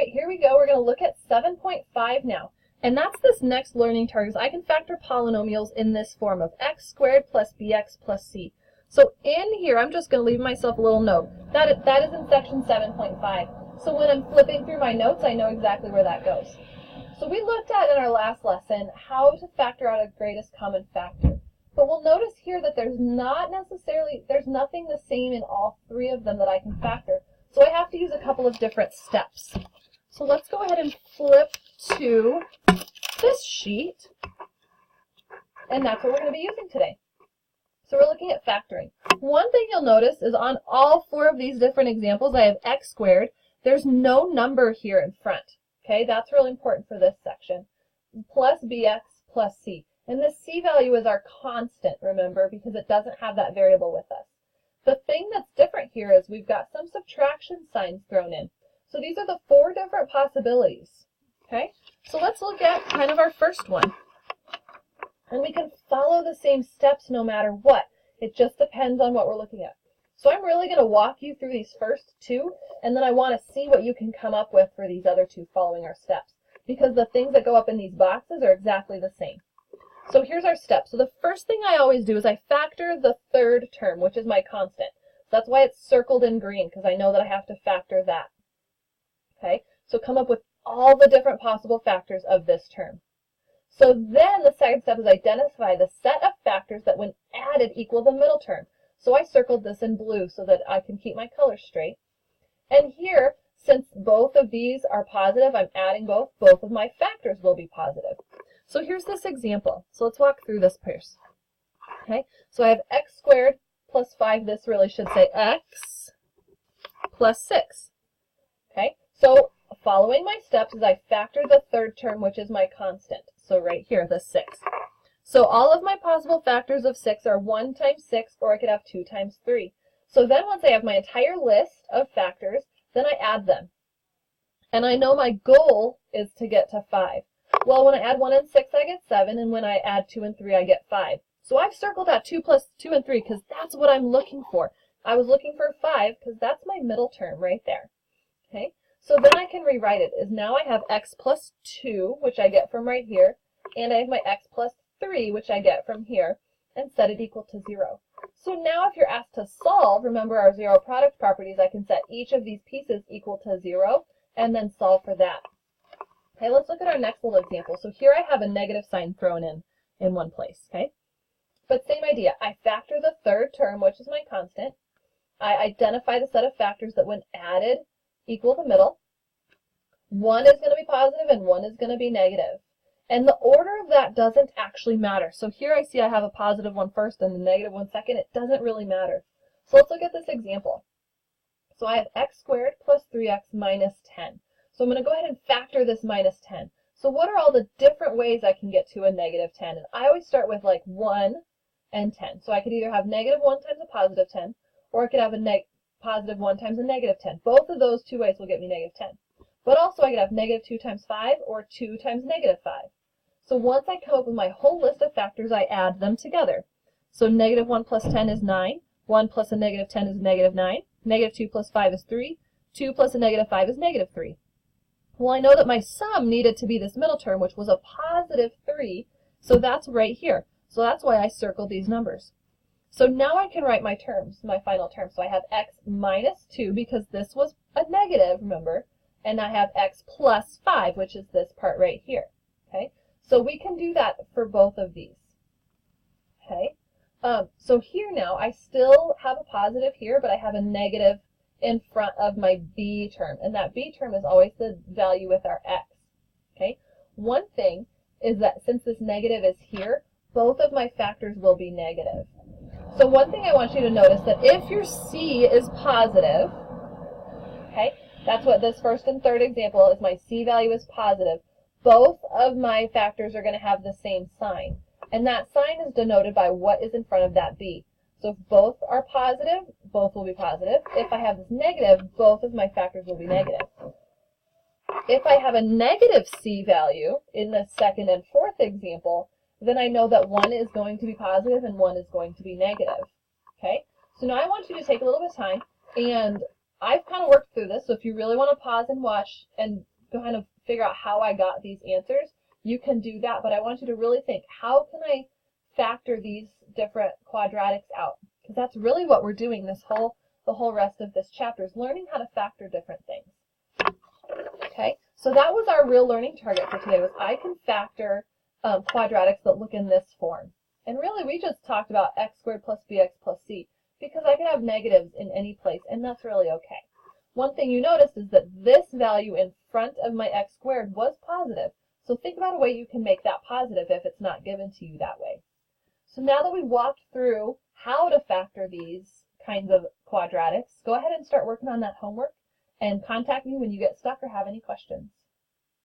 right, here we go. We're going to look at 7.5 now. And that's this next learning target. I can factor polynomials in this form of x squared plus bx plus c. So in here, I'm just going to leave myself a little note. That is in section 7.5. So when I'm flipping through my notes, I know exactly where that goes. So we looked at in our last lesson how to factor out a greatest common factor. But we'll notice here that there's nothing the same in all three of them that I can factor. So I have to use a couple of different steps. So let's go ahead and flip to this sheet, and that's what we're going to be using today. So we're looking at factoring. One thing you'll notice is on all four of these different examples, I have x squared. There's no number here in front. Okay, that's really important for this section. Plus bx plus c. And this c value is our constant, remember, because it doesn't have that variable with us. The thing that's different here is we've got some subtraction signs thrown in. So these are the four different possibilities. Okay, so let's look at kind of our first one. And we can follow the same steps no matter what. It just depends on what we're looking at. So I'm really going to walk you through these first two, and then I want to see what you can come up with for these other two following our steps, because the things that go up in these boxes are exactly the same. So here's our steps. So the first thing I always do is I factor the third term, which is my constant. So that's why it's circled in green, because I know that I have to factor that. Okay, so come up with all the different possible factors of this term. So then the second step is identify the set of factors that when added equal the middle term. So I circled this in blue so that I can keep my colors straight. And here, since both of these are positive, I'm adding both. Both of my factors will be positive. So here's this example. So let's walk through this first. Okay, so I have x squared plus 5. This really should say x plus 6. Okay, so following my steps is I factor the third term, which is my constant. So right here, the 6. So all of my possible factors of 6 are 1 times 6, or I could have 2 times 3. So then once I have my entire list of factors, then I add them. And I know my goal is to get to 5. Well, when I add 1 and 6, I get 7, and when I add 2 and 3, I get 5. So I've circled that 2 plus 2 and 3 because that's what I'm looking for. I was looking for 5 because that's my middle term right there. Okay, so then I can rewrite it as now I have x plus 2, which I get from right here, and I have my x plus 3, which I get from here, and set it equal to 0. So now if you're asked to solve, remember our zero product properties, I can set each of these pieces equal to 0, and then solve for that. Okay, let's look at our next little example. So here I have a negative sign thrown in one place, okay? But same idea. I factor the third term, which is my constant. I identify the set of factors that when added equal the middle. One is going to be positive and one is going to be negative. And the order of that doesn't actually matter. So here I see I have a positive one first and the negative one second. It doesn't really matter. So let's look at this example. So I have x squared plus 3x minus 10. So I'm going to go ahead and factor this minus 10. So what are all the different ways I can get to a negative 10? And I always start with like 1 and 10. So I could either have negative 1 times a positive 10, or I could have a positive 1 times a negative 10. Both of those two ways will get me negative 10. But also I could have negative 2 times 5 or 2 times negative 5. So once I come up with my whole list of factors, I add them together. So negative 1 plus 10 is 9. 1 plus a negative 10 is negative 9. Negative 2 plus 5 is 3. 2 plus a negative 5 is negative 3. Well, I know that my sum needed to be this middle term, which was a positive 3. So that's right here. So that's why I circled these numbers. So now I can write my terms, my final terms. So I have x minus 2 because this was a negative, remember, and I have x plus 5, which is this part right here. Okay, so we can do that for both of these. Okay, so here now I still have a positive here, but I have a negative in front of my b term, and that b term is always the value with our x. Okay, one thing is that since this negative is here, both of my factors will be negative. So one thing I want you to notice that if your c is positive, okay, that's what this first and third example is, my c value is positive, both of my factors are going to have the same sign. And that sign is denoted by what is in front of that b. So if both are positive, both will be positive. If I have this negative, both of my factors will be negative. If I have a negative c value in the second and fourth example, then I know that one is going to be positive and one is going to be negative. Okay? So now I want you to take a little bit of time, and I've kind of worked through this, so if you really want to pause and watch and kind of figure out how I got these answers, you can do that, but I want you to really think, how can I factor these different quadratics out? Because that's really what we're doing the whole rest of this chapter is learning how to factor different things. Okay, so that was our real learning target for today, was I can factor quadratics that look in this form. And really we just talked about x squared plus bx plus c, because I could have negatives in any place, and that's really okay. One thing you noticed is that this value in front of my x squared was positive. So think about a way you can make that positive if it's not given to you that way. So now that we walked through how to factor these kinds of quadratics, go ahead and start working on that homework and contact me when you get stuck or have any questions.